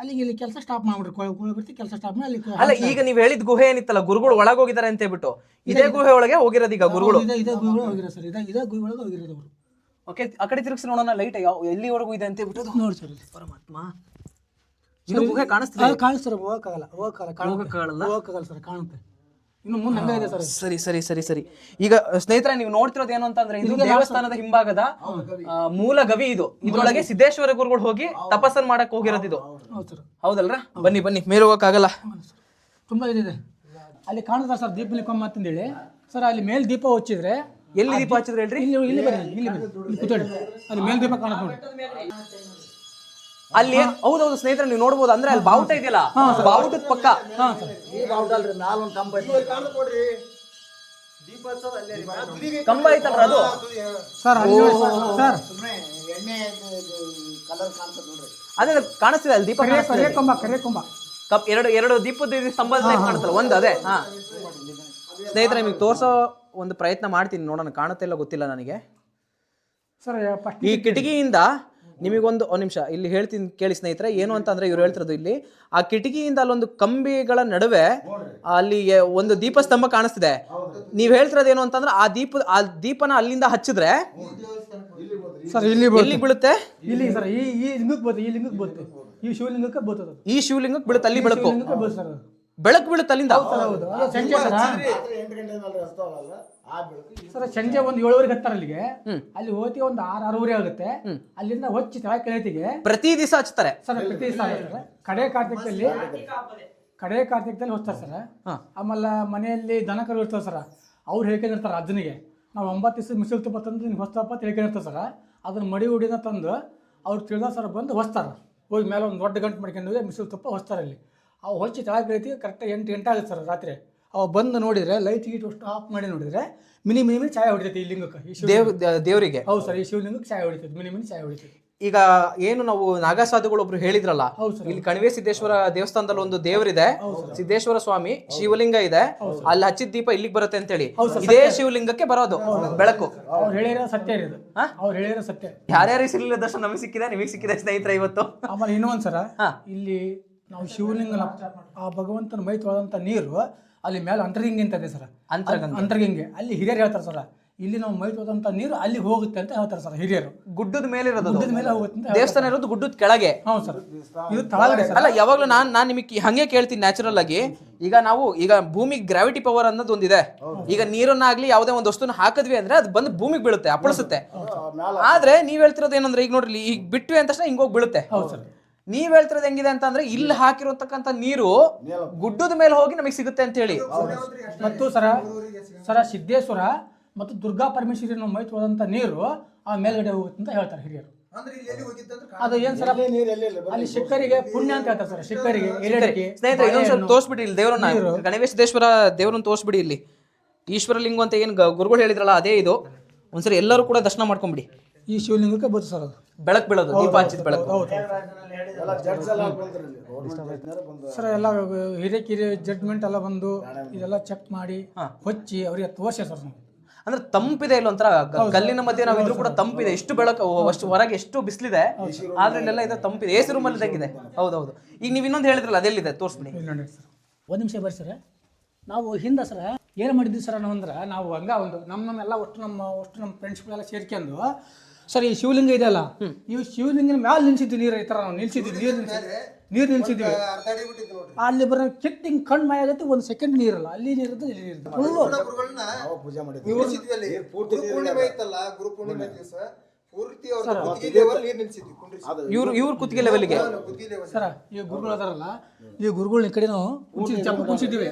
ಅಲ್ಲಿಗೆ ಇಲ್ಲಿ ಕೆಲಸ ಸ್ಟಾಪ್ ಮಾಡ್ಬಿಟ್ರು. ಕೋಳಿ ಬರ್ತಿ ಕೆಲಸ ಸ್ಟಾಪ್ ಮಾಡಿ ಅಲ್ಲಿ. ಅಲ್ಲ ಈಗ ನೀವ್ ಹೇಳಿದ ಗುಹೆ ಏನಿತ್ತಲ್ಲ ಗುರುಗಳು ಒಳಗೆ ಹೋಗಿದ್ದಾರೆ ಅಂತ ಹೇಳ್ಬಿಟ್ಟು ಇದೇ ಗುಹೆ ಒಳಗೆ ಹೋಗಿರೋದು ಈಗ ಗುರುಗಳು. ಇದೇ ಗುಹೆ ಹೋಗಿರೋ ಸರ್. ಇದೇ ಗುಹೆ ಒಳಗೆ ಹೋಗಿರೋದು ಅವರು. ಓಕೆ, ಆ ಕಡೆ ತಿರುಗಿಸಿ ನೋಡೋಣ ಲೈಟ್ ಎಲ್ಲಿವರೆಗೂ ಇದೆ ಅಂತ ಹೇಳ್ಬಿಟ್ಟು ನೋಡಿ ಸರ್ ಪರಮಾತ್ಮ. ಇನ್ನು ಗುಹೆ ಕಾಣಿಸ್ತಿದೆ? ಕಾಣಿಸ್ತಾರೆ. ಹೋಗಕ್ಕಾಗಲ್ಲ ಸರ್, ಕಾಣುತ್ತೆ. ಇನ್ನು ಮುಂದೆ ಹಂಗ ಇದೆ ಸರ್. ಸರಿ ಸರಿ ಸರಿ ಸರಿ. ಈಗ ಸ್ನೇಹಿತರೆ ನೀವು ನೋಡ್ತಿರೋದು ಏನು ಅಂತಂದ್ರೆ ಇದು ದೇವಸ್ಥಾನದ ಹಿಂಭಾಗದ ಮೂಲ ಗವಿ. ಇದು ಇದ್ರೊಳಗೆ ಸಿದ್ದೇಶ್ವರ ಗುರುಗಳು ಹೋಗಿ ತಪಸ್ಸನ್ ಮಾಡಕ್ ಹೋಗಿರೋದು ಇದು. ಹೌದಲ್ರ? ಬನ್ನಿ ಬನ್ನಿ, ಮೇಲೆ ಹೋಗಕ್ಕಾಗಲ್ಲ, ತುಂಬಾ ಇದಿದೆ. ಅಲ್ಲಿ ಕಾಣುತ್ತಾ ಸರ್ ದೀಪ ಕೊಂಬ ಅಂತಂದೇಳಿ ಸರ್. ಅಲ್ಲಿ ಮೇಲ್ ದೀಪ ಹಚ್ಚಿದ್ರೆ ಎಲ್ಲಿ ದೀಪ ಹಚ್ಚಿದ್ರೆ ಹೇಳ್ರಿ? ಇಲ್ಲಿ ಇಲ್ಲಿ ಬನ್ನಿ, ಇಲ್ಲಿ ಕೂತ್ಕೊಳ್ಳಿ. ಅಲ್ಲಿ ಮೇಲ್ ದೀಪ ಕಾಣುತ್ತೆ ನೋಡಿ ಅಲ್ಲಿ. ಹೌದೌದು ಸ್ನೇಹಿತರೆ, ನೀವು ನೋಡ್ಬೋದು. ಅಂದ್ರೆ ಅಲ್ಲಿ ಬಾವುಟ ಇದೆಯಲ್ಲ, ಬಾವುಟದ ಪಕ್ಕ ಕಂಬ ಐತಲ್ರ ಅದು ಸರ್. ಅದೇ ಕಾಣಿಸ್ತಿದೆ ಅಲ್ಲಿ ದೀಪ. ಕರೆ ಕೊಂಬ ಎರಡು ದೀಪದ ಸ್ತಂಭ ಕಾಣುತ್ತಲ್ಲ, ಒಂದು ಅದೇ. ಸ್ನೇಹಿತರೆ ನಿಮಗೆ ತೋರ್ಸೋ ಒಂದು ಪ್ರಯತ್ನ ಮಾಡ್ತೀನಿ, ನೋಡೋಣ ಕಾಣುತ್ತೆ ಇಲ್ಲ ಗೊತ್ತಿಲ್ಲ ನನಗೆ. ಸರ್ ಈ ಕಿಟಕಿಯಿಂದ ನಿಮಗೊಂದು ನಿಮಿಷ ಇಲ್ಲಿ ಹೇಳ್ತೀನಿ ಕೇಳಿ ಸ್ನೇಹಿತರೆ. ಏನು ಅಂತಂದ್ರೆ ಇವ್ರು ಹೇಳ್ತಿರೋದು, ಇಲ್ಲಿ ಆ ಕಿಟಕಿಯಿಂದ ಅಲ್ಲೊಂದು ಕಂಬಿಗಳ ನಡುವೆ ಅಲ್ಲಿ ಒಂದು ದೀಪಸ್ತಂಭ ಕಾಣಿಸ್ತಿದೆ. ನೀವ್ ಹೇಳ್ತಿರೋದು ಏನು ಅಂತಂದ್ರೆ ಆ ದೀಪನ ಅಲ್ಲಿಂದ ಹಚ್ಚಿದ್ರೆ ಸರ್ ಇಲ್ಲಿ ಬೀಳುತ್ತೆ. ಇಲ್ಲಿ ಸರ್ ಈ ಲಿಂಗಕ್ಕೆ ಬರುತ್ತೆ. ಈ ಲಿಂಗಕ್ಕೆ ಬರುತ್ತೆ. ಈ ಶಿವಲಿಂಗಕ್ಕೆ ಬರ್ತದೆ. ಈ ಶಿವಲಿಂಗಕ್ಕೆ ಬೀಳುತ್ತೆ, ಅಲ್ಲಿ ಬೆಳಕು ಸರ್. ಬೆಳಕು ಬೀಳುತ್ತೆ ಅಲ್ಲಿಂದ. ಸರ್ ಸಂಜೆ ಒಂದು 7:30 ಹತ್ತಾರ ಅಲ್ಲಿಗೆ. ಅಲ್ಲಿ ಹೋತಿ ಒಂದು 6:30 ಆಗುತ್ತೆ. ಅಲ್ಲಿಂದ ಹೊಚ್ಚಿ ತಳಕ್ಕೆ ಕೆಳತಿಗೆ ಪ್ರತಿ ದಿವಸ ಹಚ್ತಾರೆ ಸರ್. ಪ್ರತಿ ದಿವಸ ಆಗುತ್ತೆ. ಕಡೆ ಕಾರ್ತಿಕದಲ್ಲಿ ಹೋಗ್ತಾರೆ ಸರ್. ಆಮೇಲೆ ಮನೆಯಲ್ಲಿ ದನ ಕರು ಇರ್ತಾರೆ ಸರ್. ಅವ್ರು ಹೇಳ್ಕೊಂಡಿರ್ತಾರೆ ಅಜ್ಜನಿಗೆ, ನಾವು 9 ದಿವಸ ಮಿಸಿಲು ತುಪ್ಪ ತಂದು ನಿಮ್ಗೆ ಹೊಸ್ತಪ್ಪ ಅಂತ ಹೇಳ್ಕೊಂಡಿರ್ತಾರೆ ಸರ್. ಅದನ್ನ ಮಡಿ ಹುಡಿನ ತಂದು ಅವ್ರು ತಿಳಿದ ಸರ್ ಬಂದು ಹೊಸ್ತಾರೆ. ಹೋಗಿ ಮೇಲೆ ಒಂದು ದೊಡ್ಡ ಗಂಟು ಮಾಡ್ಕೊಂಡು ಮಿಸಿಲು ತುಪ್ಪ ಹೊಸ್ತಾರೆ. ಅಲ್ಲಿ ಅವು ಹೊಚ್ಚಿ ತಳಕ್ಕೆ ಕೆಳತಿಗೆ ಕರೆಕ್ಟಾಗಿ 8 ಗಂಟೆ ಆಗುತ್ತೆ ಸರ್ ರಾತ್ರಿ. ಅವು ಬಂದು ನೋಡಿದ್ರೆ ಲೈಟ್ ಗೀಟ್ ಅಷ್ಟು ಆಫ್ ಮಾಡಿ ನೋಡಿದ್ರೆ ಮಿನಿ ಚಾಯ್ ಹೊಡಿತೈತಿ ಈ ಲಿಂಗಕ್ಕೆ, ದೇವರಿಗೆ. ಹೌದು ಸರ್, ಈ ಶಿವಲಿಂಗಕ್ಕೆ ಚಾಯ್ ಹೊಡಿತೈತಿ, ಮಿನಿ ಚಾಯ್ ಹೊಡಿತೈತಿ. ಈಗ ಏನು ನಾವು ನಾಗಸಾಧುಗಳು ಒಬ್ರು ಹೇಳಿದ್ರಲ್ಲ, ಇಲ್ಲಿ ಕಣಿವೆ ಸಿದ್ದೇಶ್ವರ ದೇವಸ್ಥಾನದಲ್ಲಿ ಒಂದು ದೇವರಿದೆ, ಸಿದ್ದೇಶ್ವರ ಸ್ವಾಮಿ ಶಿವಲಿಂಗ ಇದೆ. ಅಲ್ಲಿ ಹಚ್ಚಿದ ದೀಪ ಇಲ್ಲಿಗೆ ಬರುತ್ತೆ ಅಂತ ಹೇಳಿ ಇದೇ ಶಿವಲಿಂಗಕ್ಕೆ ಬರೋದು ಬೆಳಕು. ಅವ್ರು ಹೇಳಿರೋ ಸತ್ಯ ಇದು. ಅವ್ರು ಹೇಳಿರೋ ಸತ್ಯ. ಯಾರ್ಯಾರು ಸಿಗಲಿಲ್ಲ ದರ್ಶನ ನಮಗೆ ಸಿಕ್ಕಿದೆ, ನಿಮಗೆ ಸಿಕ್ಕಿದೆ ಸ್ನೇಹಿತರೆ ಇವತ್ತು. ಆಮೇಲೆ ಇನ್ನೊಂದ್ಸರ ಇಲ್ಲಿ ನಾವು ಶಿವಲಿಂಗ ಆ ಭಗವಂತನ ಮೈ ತೊಳೆದಂತ ನೀರು ಅಲ್ಲಿ ಮೇಲೆ ಅಂತರ್ಗಂಗೆ ಅಂತ ಇದೆ ಸರ್. ಅಂತರ್ಗಂಗೆ ಅಲ್ಲಿ ಹಿರಿಯರು ಹೇಳ್ತಾರೆ ಸರ್, ಇಲ್ಲಿ ನಾವು ಮೈ ತೊಳೆದಂತ ನೀರು ಅಲ್ಲಿ ಹೋಗುತ್ತೆ ಅಂತ ಹೇಳ್ತಾರೆ ಸರ್ ಹಿರಿಯರು. ಗುಡ್ಡದ ಮೇಲೆ ಇರೋದು, ಗುಡ್ಡದ ಮೇಲೆ ಹೋಗುತ್ತೆ. ದೇವಸ್ಥಾನ ಇರೋದು ಗುಡ್ಡದ ಕೆಳಗೆ. ಹೌದು ಸರ್, ಇದು ತಳಗಡೆ. ಅಲ್ಲ ಯಾವಾಗ್ಲೂ ನಾನು ನಿಮಗೆ ಹಂಗೆ ಕೇಳ್ತೀನಿ ನ್ಯಾಚುರಲ್ ಆಗಿ. ಈಗ ಭೂಮಿಗೆ ಗ್ರಾವಿಟಿ ಪವರ್ ಅನ್ನೋದು ಒಂದಿದೆ. ಈಗ ನೀರನ್ನಾಗ್ಲಿ ಯಾವುದೇ ಒಂದು ವಸ್ತುನ ಹಾಕಿದ್ವಿ ಅಂದ್ರೆ ಅದು ಬಂದು ಭೂಮಿಗೆ ಬೀಳುತ್ತೆ, ಅಪ್ಪಳಿಸುತ್ತೆ. ಆದ್ರೆ ನೀವ್ ಹೇಳ್ತಿರೋದು ಏನಂದ್ರೆ, ಈಗ ನೋಡ್ರಿ ಈಗ ಬಿಟ್ವಿ ಅಂತ ತಕ್ಷಣ ಹಿಂಗೋಗಿ ಬೀಳುತ್ತೆ. ಹೌದು ಸರ್. ನೀವ್ ಹೇಳ್ತಿರೋದು ಹೆಂಗಿದೆ ಅಂತಂದ್ರೆ, ಇಲ್ಲಿ ಹಾಕಿರತಕ್ಕಂತ ನೀರು ಗುಡ್ಡದ ಮೇಲೆ ಹೋಗಿ ನಮಗೆ ಸಿಗುತ್ತೆ ಅಂತ ಹೇಳಿ. ಮತ್ತು ಸರ ಸಿದ್ದೇಶ್ವರ ಮತ್ತು ದುರ್ಗಾ ಪರಮೇಶ್ವರಿ ಮೈ ತೊಳೆದಂತ ನೀರು ಆ ಮೇಲ್ಗಡೆ ಹೋಗುತ್ತೆ ಅಂತ ಹೇಳ್ತಾರೆ ಹಿರಿಯರು. ಅದು ಏನ್ ಸರ್, ಅಲ್ಲಿ ಶಿಕ್ಕರಿಗೆ ಪುಣ್ಯ ಅಂತ ಹೇಳ್ತಾರೆ ಸರ್. ಶಿಕ್ಕರಿಗೆ ಸ್ನೇಹಿತರೆ ಇನ್ನೊಂದ್ಸಲ ತೋರಿಸ್ಬಿಡಿ ಇಲ್ಲಿ ದೇವರನ್ನ, ಗಣೇಶ ಸಿದ್ದೇಶ್ವರ ದೇವರನ್ನ ತೋರಿಸ್ಬಿಡಿ. ಇಲ್ಲಿ ಈಶ್ವರಲಿಂಗ ಅಂತ ಏನ್ ಗುರುಗಳು ಹೇಳಿದ್ರಲ್ಲ ಅದೇ ಇದು. ಒಂದ್ಸರಿ ಎಲ್ಲರೂ ಕೂಡ ದರ್ಶನ ಮಾಡ್ಕೊಂಬಿಡಿ. ಈ ಶಿವಲಿಂಗಕ್ಕೆ ಬತ್ತು ಸರ್, ಅದು ಬೆಳಕು ಬೀಳೋದು, ದೀಪ ಹಚ್ಚಿದ ಬೆಳಕು. ಸರ್ ಎಲ್ಲ ಹಿರಿಯ ಜಡ್ಜ್ಮೆಂಟ್ ಎಲ್ಲ ಬಂದು ಇದೆಲ್ಲ ಚೆಕ್ ಮಾಡಿ ಹೊಚ್ಚಿ ಅವರಿಗೆ ತೋರ್ಸಿ ಸರ್. ಅಂದ್ರೆ ತಂಪಿದೆ, ಇಲ್ಲ ಒಂಥರ ಕಲ್ಲಿನ ಮಧ್ಯೆ ನಾವಿದ್ರು ಕೂಡ ತಂಪಿದೆ. ಎಷ್ಟು ಬೆಳಕು, ಅಷ್ಟು ಹೊರಗೆ ಎಷ್ಟು ಬಿಸಿಲಿದೆ, ಆದ್ರೆ ಇಲ್ಲೆಲ್ಲ ಇದೆ ತಂಪಿದೆ. ಎಸಿ ರೂಮಲ್ಲಿ ಇದ್ದಂಗಿದೆ. ಹೌದೌದು. ಈಗ ನೀವು ಇನ್ನೊಂದು ಹೇಳಿದ್ರಲ್ಲ ಅದೆಲ್ಲಿದೆ ತೋರಿಸ್ಬಿಡಿ. ಸರ್ ಒಂದು ನಿಮಿಷ ಬರ್ರಿ ಸರ್. ನಾವು ಹಿಂದೆ ಸರ್ ಏನು ಮಾಡಿದ್ವಿ ಸರ್ ನಾವಂದ್ರೆ, ನಾವು ಹಂಗ ಒಂದು ನಮ್ಮೆಲ್ಲ ಒಟ್ಟು ನಮ್ಮ ಫ್ರೆಂಡ್ಸ್ಗಳೆಲ್ಲ ಸೇರ್ಕೊಂಡು ಸರ್ ಈ ಶಿವಲಿಂಗ ಇದೆಯಲ್ಲ, ನೀವು ಶಿವಲಿಂಗನ ಮ್ಯಾಲೆ ನಿಲ್ಸಿದ್ವಿ. ನೀರು ಈ ಥರ ನಾವು ನಿಲ್ಸಿದ್ವಿ, ನೀರು ನಿಲ್ಸಿದ್ವಿ. ಅಲ್ಲಿ ಬರೋ ಕಿಟ್ಟಿಂಗ್ ಕಣ್ಣು ಮಾಯ ಆಗುತ್ತೆ, 1 ಸೆಕೆಂಡ್ ನೀರಲ್ಲ, ಅಲ್ಲಿ ನೀರಿದ್ದು ಇಲ್ಲಿ ನೀರಿದ್ದು ಇವ್ರ ಕುತ್ತಿಗೆ ಲೆವೆಲ್ಗೆ ಸರ್. ಈ ಗುರುಗಳು ಅದಾರಲ್ಲ, ಈ ಗುರುಗಳನ್ನ ಈ ಕಡೆ ನಾವು ಕುಣಿಸಿದ್ವಿ,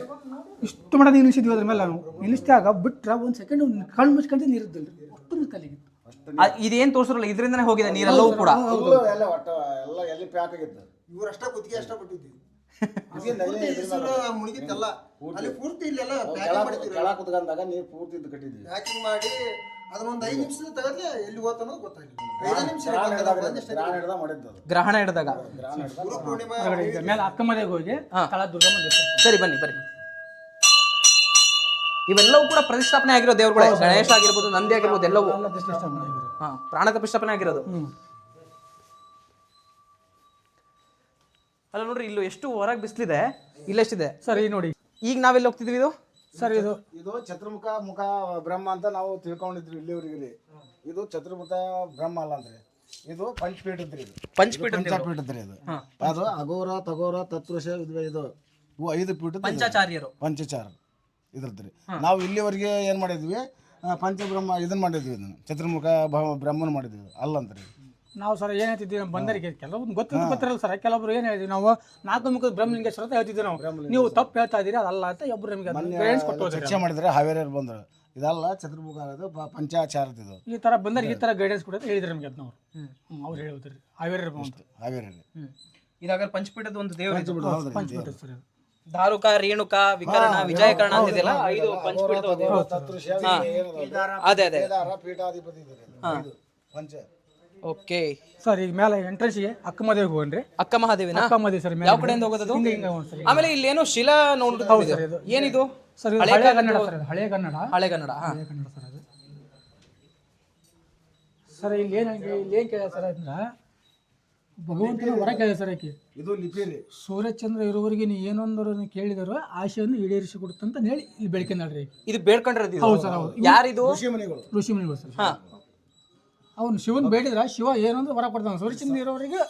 ಇಷ್ಟು ಮಟ್ಟ ನೀರು ನಿಲ್ಸಿದ್ವಿ. ಅದ್ರ ಮೇಲೆ ನಾವು ನಿಲ್ಲಿಸಿದಾಗ ಬಿಟ್ರೆ 1 ಸೆಕೆಂಡ್ ಕಣ್ಣು ಮುಚ್ಕೊಂಡು ನೀರಿದ್ದಿಲ್ಲ, ಅಷ್ಟು ನೀರು ಕಲಿಗೆ. ಇದೇನ್ ತೋರಿಸ್ರಲ್ಲ ಇದರಿಂದನೇ ಹೋಗಿದೆ ನೀರೆಲ್ಲವೂ ಕೂಡ. ಇವರಷ್ಟ ಕುತ್ತಿಗೆ ಅಷ್ಟ ಬಿಟ್ಟಿದ್ವಿ. ಅದನ್ನೊಂದು 5 ನಿಮಿಷದ ತಗದ್ಲೆ ಎಲ್ಲಿ ಹೋತ ಅನ್ನೋದು ಗೊತ್ತಾಗಿಲ್ಲ. 5 ನಿಮಿಷ ಮಾಡಿದ್ದು ಅದು. ಗ್ರಹಣ ಹಿಡಿದಾಗ. ಗುರು ಪೂರ್ಣಿಮಾ ಮೇಲೆ ಅಕ್ಕಮನೆಗೆ ಹೋಗಿ ತಳ ದುರ್ಗಮ್ಮ ದೇವಸ್ಥಾನ. ಸರಿ ಬನ್ನಿ ಬರ್ರಿ. ಇವೆಲ್ಲವೂ ಕೂಡ ಪ್ರತಿಷ್ಠಾಪನೆ ಆಗಿರೋ ದೇವ್ರುಗಳೇ. ಗಣೇಶ ಆಗಿರ್ಬೋದು, ನಂದಿ ಆಗಿರ್ಬೋದು, ಎಲ್ಲವೂ ಪ್ರಾಣ ಪ್ರತಿಷ್ಠಾಪನೆ ಆಗಿರೋದು. ಅಲ್ಲ ನೋಡ್ರಿ, ಇಲ್ಲೂ ಎಷ್ಟು ಹೊರಗೆ ಬಿಸಿಲಿದೆ, ಇಲ್ಲೆಷ್ಟಿದೆ ಸರ್. ಈಗ ನೋಡಿ, ಈಗ ನಾವೆಲ್ಲಿ ಹೋಗ್ತಿದ್ವಿ ಇದು ಸರ್, ಇದು ಚತುರ್ಮುಖ ಮುಖ ಬ್ರಹ್ಮ ಅಂತ ನಾವು ತಿಳ್ಕೊಂಡಿದ್ವಿ ಇಲ್ಲಿವರೆಗೆ. ಇದು ಚತುರ್ಮುಖ ಬ್ರಹ್ಮ ಅಲ್ಲ ಅಂದ್ರೆ ಇದು ಪಂಚಪೀಠದ್ರಿ. ಇದು ಪಂಚಪೀಠದ್ರಿ. ಅದು ಅಗೋರ ತಗೋರ ತತ್ವಶ ಇದು 5 ಪೀಠ ಪಂಚಾಚಾರ್ಯರು. ಪಂಚಚಾರ ಇದ್ರದ್ರಿ. ನಾವು ಇಲ್ಲಿವರೆಗೆ ಏನ್ ಮಾಡಿದ್ವಿ, ಪಂಚಬ್ರಹ್ಮ ಇದನ್ನ ಮಾಡಿದ್ವಿ, ಇದನ್ನ ಚತುರ್ಮುಖ ಬ್ರಹ್ಮನ್ ಮಾಡಿದ್ವಿ. ಅಲ್ಲಂತ್ರಿ ನಾವು ಸರ್ ಏನ್ ಹೇಳ್ತಿದ್ವಿ ನಮ್ಮ ಬಂದರಿಗೆ ಕೆಲವೊಂದು ಗೊತ್ತಿರಲ್ಲ ಸರ್. ಕೆಲವೊಬ್ರು ಏನ್ ಹೇಳಿದ್ವಿ ನಾವು 4 ಮುಖದ ಬ್ರಹ್ಮಲಿಂಗೇಶ್ವರ ಅಂತ ಹೇಳ್ತಿದ್ವಿ ನಾವು. ನೀವು ತಪ್ಪು ಹೇಳ್ತಾ ಇದೀರಿ, ಅದಲ್ಲ ಅಂತ ಒಬ್ರು ನಮಗೆ ಚರ್ಚೆ ಮಾಡಿದ್ರೆ ಹಾವೇರಿಯವ್ರು ಬಂದ್ರು. ಇದಲ್ಲ ಚತುರ್ಮುಖ, ಅದು ಪಂಚಾಚಾರದ. ಇದು ಈ ತರ ಬಂದರಿಗೆ ಈ ತರ ಗೈಡೆನ್ಸ್ ಕೊಡೋದು ಹೇಳಿದ್ರು ನಮಗೆ. ಅದನ್ನ ಅವ್ರು ಹೇಳಿದ್ರಿ ಹಾವೇರಿ ಬಂತು. ಹಾವೇರಿ ಇದಾಗ ಪಂಚಪೀಠದ ಒಂದು ದೇವರು. ಪಂಚಪೀಠ ಸರ್. ಧಾರುಕ, ರೇಣುಕ, ವಿಕರ್ಣ, ವಿಜಯಕರ್ಣ ಅಂತಿದೆಯಲ್ಲ, 5 ಪಂಚಪೀಠದ ದೇವರು. ಅದೇ ಅದೇ ಪೀಠಾಧಿಪತಿ ಪಂಚ. Okay sir. ಈಗ ಮೇಲೆ ಎಂಟ್ರೆನ್ಸ್ ಗೆ ಅಕ್ಕಮದೇವಿಗೆ ಹೋಗ್ರಿ. ಅಕ್ಕ ಮಹಾದೇವಿನ ಅಕ್ಕ ಮಹಾದೇವಿ ಸರ್. ಯಾವ ಕಡೆಯಿಂದ ಹೋಗೋದು? ಆಮೇಲೆ ಇಲ್ಲೇನೋ ಶಿಲಾ ನೋಡ್ಬೋದು. ಏನಿದು ಸರ್? ಹಳೆ ಕನ್ನಡ ಸರ್. ಹಳೆ ಕನ್ನಡ. ಹಳೆ ಕನ್ನಡ ಹಳೆ ಕನ್ನಡ ಸರ್. ಅದು ಸರ್ ಇಲ್ಲಿ ಏನ್ ಕೇಳ ಸರ್ ಅಂದ್ರೆ ಭಗವಂತನ ಹೊರ ಕೇಳ ಸರ್. ಆಕೆ ಇದು ಲಿಪಿ ರೀ. ಸೂರ್ಯಚಂದ್ರ ಇರೋವರೆಗೆ ನೀವು ಏನೊಂದರು ಕೇಳಿದಾರೋ ಆಶೆಯನ್ನು ಈಡೇರಿಸಿ ಕೊಡುತ್ತಂತ ಹೇಳಿ ಇಲ್ಲಿ ಬೆಳಕಿನಾಡ್ರಿ. ಇದು ಬೇಡ್ಕೊಂಡಿರೋದು. ಹೌದು ಸರ್. ಹೌದು. ಯಾರಿದು? ಋಷಿಮುನಿಗಳು ಸರ್. ಅವ್ನು ಶಿವನ್ ಬೇಡಿದ್ರ ಶಿವ ಏನಂದ್ರೆ ವರ ಕೊಡ್ತಾನೆ. ಸೂರ್ಯಚಂದ್ರ ಇರೋವರೆಗೆ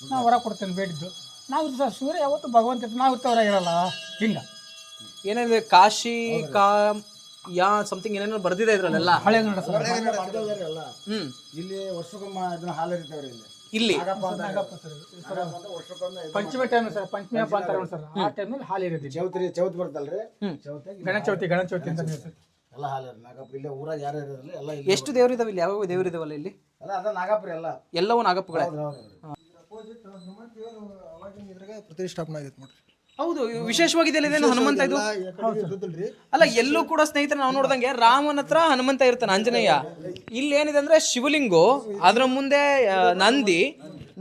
ನಾವು ವರ ಕೊಡ್ತೇನೆ ಬೇಡಿದ್ದು. ನಾವು ಸರ್ ಸೂರ್ಯ ಯಾವತ್ತು ಭಗವಂತ ನಾವು ಇರ್ತವರ ಇರಲ್ಲ. ಹಿಂಗ ಏನಿದೆ ಕಾಶಿ ಯಾ ಸಮಥಿಂಗ್ ಏನೇನೋ ಬರ್ದಿದೆ ಇದ್ರಲ್ಲೆಲ್ಲ. ಹಳೆ ಕನ್ನಡ ಸರ್. ಇಲ್ಲಿ ವರ್ಷಕ್ಕೊಮ್ಮೆ ಇದನ್ನ ಹಾಲು ಇರ್ತಾವ್ರಿ. ಇಲ್ಲಿ ಪಂಚಮಿ ಟೈಮ್ ಸರ್. ಪಂಚಮಿ ಹಬ್ಬ ಅಂತಾರ ಸರ್. ಆ ಟೈಮಲ್ಲಿ ಹಾಲು ಇರೋದು. ಚೌತಿ ಬರ್ತಲ್ರಿ, ಗಣೇಶ ಚೌತಿ ಅಂತ ಸರ್. ಎಲ್ಲ ಹಾಲು ನಾಗಪ್ಪ. ಇಲ್ಲೇ ಊರಾಗ ಯಾರು ಇರೋದಿಲ್ಲ, ಎಲ್ಲ ಎಷ್ಟು ದೇವ್ರು ಇದಾವೆ ಇಲ್ಲಿ? ಯಾವ ದೇವ್ರು ಇದಾವಲ್ಲ ಇಲ್ಲಿ? ಅಲ್ಲ ಅದ ನಾಗಪ್ಪ ಎಲ್ಲ ಎಲ್ಲವೂ ನಾಗಪ್ಪಗಳೇ. ಪ್ರತಿಷ್ಠಾಪನೆ ಆಗೈತೆ ನೋಡ್ರಿ. ಹೌದು, ವಿಶೇಷವಾಗಿದೆ ಹನುಮಂತ. ಇದು ಅಲ್ಲ, ಎಲ್ಲೂ ಕೂಡ ಸ್ನೇಹಿತರೆ ನಾವು ನೋಡ್ದಂಗೆ ರಾಮನ ಹತ್ರ ಹನುಮಂತ ಇರ್ತಾನೆ, ಆಂಜನೇಯ. ಇಲ್ಲಿ ಏನಿದೆ ಅಂದ್ರೆ ಶಿವಲಿಂಗು, ಅದ್ರ ಮುಂದೆ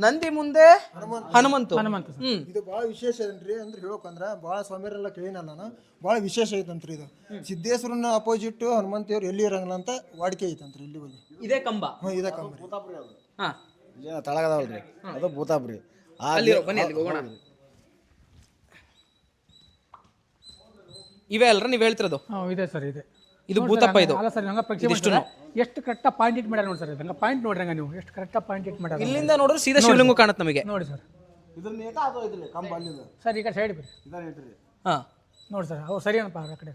ನಂದಿ ಮುಂದೆ ಹನುಮಂತ. ಇದು ಬಹಳ ವಿಶೇಷ ಏನ್ರಿ ಅಂದ್ರೆ ಹೇಳೋಕಂದ್ರ ಬಹಳ ಸ್ವಾಮಿಯರೆಲ್ಲ ಕೇಳಿನ ನಾನು. ಬಹಳ ವಿಶೇಷ ಐತಂತ್ರಿ ಇದು. ಸಿದ್ದೇಶ್ವರನ ಅಪೋಸಿಟ್ ಹನುಮಂತೇವ್ರು ಎಲ್ಲಿ ಇರಂಗಿಲ್ಲ ಅಂತ ವಾಡಿಕೆ ಐತಂತ್ರಿ ಇಲ್ಲಿ ಹೋಗಿ. ಇದೇ ಕಂಬ. ಇದೇ ಕಂಬ ತಳಗದವಲ್ರಿ, ಅದು ಭೂತಾಪ್ರಿ. ಬನ್ನಿ ಅಲ್ಲಿ ಹೋಗೋಣ. ಇವೇ ಅಲ್ರ ನೀವು ಹೇಳ್ತಿರೋದು? ಇದೆ ಸರ್. ಇದೆ. ಇದು ಭೂತಪ್ಪ. ಇದು ಅಲ್ಲ ಸರ್, ಹಂಗ ಪರೀಕ್ಷೆ ಎಷ್ಟು ಕರೆಕ್ಟ್ ಪಾಯಿಂಟ್ ಇಟ್ ಮಾಡ್ಯಾರ ನೋಡಿ ಸರ್. ಹಂಗ ಪಾಯಿಂಟ್ ನೋಡ್ರಿ, ಹಂಗ ನೀವು ಎಷ್ಟು ಕರೆಕ್ಟ್ ಪಾಯಿಂಟ್ ಇಟ್ ಮಾಡ್ಯಾರ. ಇಲ್ಲಿಂದ ನೋಡಿದ್ರೆ ಸೀದಾ ಶಿವಲಿಂಗ ಕಾಣುತ್ತೆ ನಮಗೆ. ನೋಡಿ ಸರ್. ಇದನ್ನ ಏಟ ಅದು ಐತ್ರಿ ಕಂಬ ಅಲ್ಲಿದೆ ಸರ್. ಈ ಕಡೆ ಸೈಡ್ ಬರ್ರಿ. ಇದನ್ನ ಇಟ್ರಿ. ಹಾ ನೋಡಿ ಸರ್. ಅವು ಸರಿ ಏನಪ್ಪ ಆ ಕಡೆ.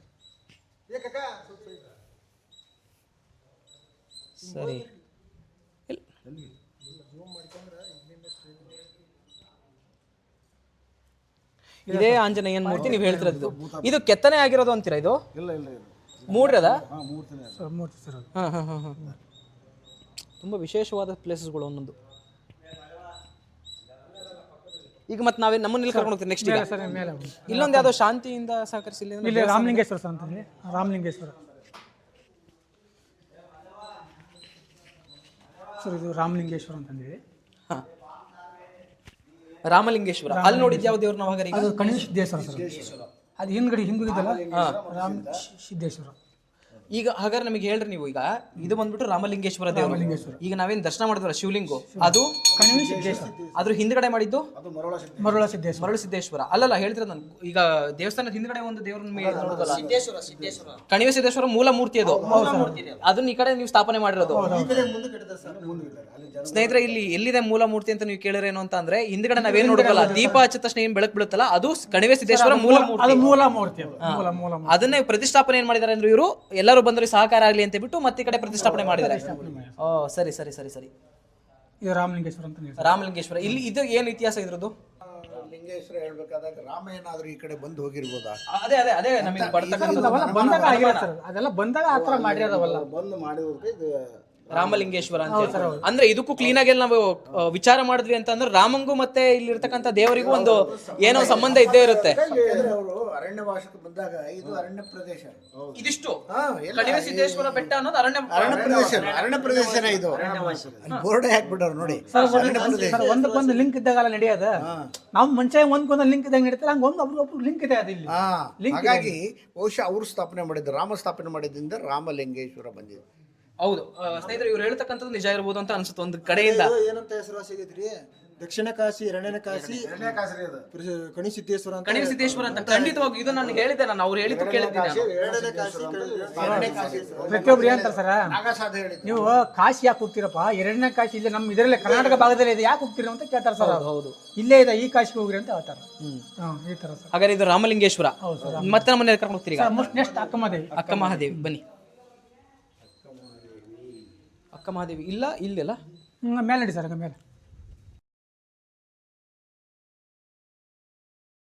ಸರಿ. ಇದೇ ಆಂಜನೇಯನ್ ಮೂರ್ತಿ ನೀವು ಹೇಳ್ತಿರೋದು. ಇದು ಕೆತ್ತನೆ ಆಗಿರೋದು ಅಂತೀರಾ? ಇದು ಇಲ್ಲ ಇಲ್ಲ ಇದು ಮೂಡ್ರದ ಮೂರ್ತಿ ಸರ್. ತುಂಬ ವಿಶೇಷವಾದ ಪ್ಲೇಸಸ್ಗಳು ಒಂದೊಂದು. ಈಗ ಮತ್ತೆ ನಾವೇ ನಮ್ಮನ್ನ ಇಲ್ಲಿ ಕರ್ಕೊಂಡು ಹೋಗ್ತೀವಿ ನೆಕ್ಸ್ಟ್. ಈಗ ಸರ್ ಮೇಲೆ ಇಲ್ಲೊಂದು ಯಾವುದೋ ಶಾಂತಿಯಿಂದ ಸಹಕರಿಸಿ ಇಲ್ಲಿ ರಾಮಲಿಂಗೇಶ್ವರ ಸರ್ ಅಂತಂದ್ರೆ. ರಾಮಲಿಂಗೇಶ್ವರ ಸರ್. ಇದು ರಾಮಲಿಂಗೇಶ್ವರ ಅಂತಂದ್ರೆ. ಹಾ, ರಾಮಲಿಂಗೇಶ್ವರ. ಅಲ್ಲಿ ನೋಡಿದ್ ಯಾವ ದೇವ್ರು ನಾವು? ಹಾಗಾದ್ರೆ ಅದು ಕಣಿವೆ ಸಿದ್ದೇಶ್ವರ ಸರ್. ಅದು ಹಿಂದ್ಗಡೆದಲ್ಲ ರಾಮ ಸಿದ್ದೇಶ್ವರ. ಈಗ ಹಾಗಾದ್ರೆ ನಮಗೆ ಹೇಳ್ರಿ ನೀವು. ಈಗ ಇದು ಬಂದ್ಬಿಟ್ಟು ರಾಮಲಿಂಗೇಶ್ವರ ದೇವರು. ಈಗ ನಾವೇನ್ ದರ್ಶನ ಮಾಡಿದ್ವಲ್ಲ ಶಿವಲಿಂಗು, ಅದು ಕಣಿವೆ ಸಿದ್ದೇಶ್ವರ. ಅದ್ರ ಹಿಂದ್ಗಡೆ ಮಾಡಿದ್ದು ಮರುಳ ಸಿದ್ದೇಶ್ವರ. ಮರಳು ಸಿದ್ದೇಶ್ವರ. ಅಲ್ಲಲ್ಲ ಹೇಳ್ತಿರೋದು ನಾನು. ಈಗ ದೇವಸ್ಥಾನದ ಹಿಂದ್ಗಡೆ ಒಂದು ದೇವ್ರನ್ನ ಕಣಿವೆ ಸಿದ್ದೇಶ್ವರ ಮೂಲ ಮೂರ್ತಿ ಅದು. ಅದನ್ನ ಈ ಕಡೆ ನೀವು ಸ್ಥಾಪನೆ ಮಾಡಿರೋದು. ಸ್ನೇಹಿತರೆ, ಇಲ್ಲಿ ಎಲ್ಲಿದೆ ಮೂಲ ಮೂರ್ತಿ ಅಂತ ನೀವು ಕೇಳಿರೇನು ಅಂತ ಅಂದ್ರೆ, ಹಿಂದ್ಗಡೆ ನಾವೇನ್ ನೋಡೋದಲ್ಲ, ದೀಪ ಹಚ್ಚಿದ ತಕ್ಷಣ ಏನ್ ಬೆಳಕು ಬೀಳುತ್ತಲ್ಲ, ಅದು ಕಣಿವೆ ಸಿದ್ದೇಶ್ವರ ಮೂಲ ಮೂರ್ತಿ. ಅದನ್ನೇ ಪ್ರತಿಷ್ಠಾಪನೆ ಏನ್ ಮಾಡಿದ್ದಾರೆ ಅಂದ್ರೆ ಇವರು ಎಲ್ಲರೂ ಬಂದ್ರೆ ಸಹಕಾರ ಆಗ್ಲಿ ಅಂತ ಬಿಟ್ಟು ಮತ್ತೆ ಈ ಕಡೆ ಪ್ರತಿಷ್ಠಾಪನೆ ಮಾಡಿದ್ದಾರೆ. ಓ ಸರಿ ಸರಿ ಸರಿ ಸರಿ. ಇದು ರಾಮಲಿಂಗೇಶ್ವರ ಅಂತ. ರಾಮಲಿಂಗೇಶ್ವರ. ಇಲ್ಲಿ ಇದು ಏನು ಇತಿಹಾಸ ಇದ್ರದ್ದು? ಲಿಂಗೇಶ್ವರ ಹೇಳ್ಬೇಕಾದಾಗ ರಾಮ ಏನಾದ್ರೂ ಈ ಕಡೆ ಬಂದು ಹೋಗಿರ್ಬೋದಾ? ಅದೇ ಅದೇ ಅದೇ ನಮಗೆ ಬಂದಾಗ ಆಗಿಲ್ಲ ಸರ್. ಅದೆಲ್ಲ ಬಂದಾಗ ಆತರ ಮಾಡಿರೋದವಲ್ಲ. ಬಂದು ಮಾಡಿರೋದಕ್ಕೆ ಇದು ರಾಮಲಿಂಗೇಶ್ವರ ಅಂತ ಹೇಳಿ. ಅಂದ್ರೆ ಇದಕ್ಕೂ ಕ್ಲೀನ್ ಆಗಿ ನಾವು ವಿಚಾರ ಮಾಡಿದ್ವಿ ಅಂತ ಅಂದ್ರೆ ರಾಮಂಗೂ ಮತ್ತೆ ಇಲ್ಲಿರ್ತಕ್ಕಂಥ ದೇವರಿಗೂ ಒಂದು ಏನೋ ಸಂಬಂಧ ಇದ್ದೇ ಇರುತ್ತೆ. ಅವರು ಅರಣ್ಯವಾಸಕ್ಕೆ ಬಂದಾಗ ಇದು ಅರಣ್ಯ ಪ್ರದೇಶ. ಇದಿಷ್ಟು ಕಣಿವೆ ಸಿದ್ದೇಶ್ವರ ಬೆಟ್ಟ ಅನ್ನೋದು ಅರಣ್ಯ ಪ್ರದೇಶನೇ ಇದು. ಬೋರ್ಡ್ ಹಾಕ್ಬಿಟ್ಟವ್ರು ನೋಡಿ. ಒಂದಕ್ಕೊಂದು ಲಿಂಕ್ ಇದ್ದಾಗಲ್ಲ ನಡೆಯೋದು. ನಾವು ಮನುಷ್ಯ ಒಂದಕ್ಕೊಂದು ಲಿಂಕ್ ಇದ್ದಾಗ ನಡೀತಾರೆ, ಹಂಗೆ ಒಬ್ರು ಲಿಂಕ್ ಇದೆ ಅದು ಇಲ್ಲಿ. ಹಾಗಾಗಿ ಬಹುಶಃ ಅವರು ಸ್ಥಾಪನೆ ಮಾಡಿದ್ದು, ರಾಮ ಸ್ಥಾಪನೆ ಮಾಡಿದ್ರಿಂದ ರಾಮಲಿಂಗೇಶ್ವರ ಬಂದಿದೆ. ಹೌದು ಸ್ನೇಹಿತರೆ, ಇವ್ರು ಹೇಳ್ತಕ್ಕಂಥದ್ದು ನಿಜ ಇರ್ಬೋದು ಅಂತ ಅನ್ಸುತ್ತೆ ಒಂದು ಕಡೆಯಿಂದ. ಏನಂತ ಹೆಸರು ಸಿಗೈತ್ರಿ, ದಕ್ಷಿಣ ಕಾಶಿ, ಎರಡನೇ ಕಾಶಿ, ಕಣಿ ಸಿದ್ದೇಶ್ವರ ಅಂತ. ಕಣಿವೆ ಸಿದ್ದೇಶ್ವರ ಅಂತ ಖಂಡಿತವಾಗಿ ಇದು ನಾನು ಹೇಳಿದ್ದೆ, ನಾನು ಅವ್ರು ಹೇಳಿದ್ದು ಕೇಳಿದ್ದೀನಿ ನಾನು. ಎರಡನೇ ಕಾಶಿ ಪ್ರತಿಯೊಬ್ರು ಏನಂತಾರೆ ಸರ್, ನಾಗಸಾಧು ಹೇಳಿದ್ರು. ನೀವು ಕಾಶಿ ಯಾಕೆ ಹೋಗ್ತೀರಪ್ಪ, ಎರಡನೇ ಕಾಶಿ ಇಲ್ಲ ನಮ್ಮ ಇದರಲ್ಲೇ ಕರ್ನಾಟಕ ಭಾಗದಲ್ಲಿ ಇದೆ, ಯಾಕೆ ಹೋಗ್ತೀರಿ ಅಂತ ಕೇಳ್ತಾರೆ ಸರ್. ಹೌದು, ಇಲ್ಲೇ ಇದೆ, ಈ ಕಾಶಿಗೆ ಹೋಗ್ರಿ ಅಂತ ಹೇಳ್ತಾರೆ. ಈ ತರ ಸರ್. ಹಾಗಾದ್ರೆ ಇದು ರಾಮಲಿಂಗೇಶ್ವರ. ಮತ್ತೆ ನಮ್ಮ ಮನೆ ಕರ್ಕೊಂಡು ಹೋಗ್ತೀರಿ. ನೆಕ್ಸ್ಟ್ ಅಕ್ಕಮಹಾದೇವಿ. ಅಕ್ಕ ಮಹಾದೇವಿ ಬನ್ನಿ. ಅಕ್ಕ ಮಹಾದೇವಿ ಇಲ್ಲ ಇಲ್ಲೆಲ್ಲ ಮೇಲೆ ನಡಿ ಸರ್, ಮೇಲೆ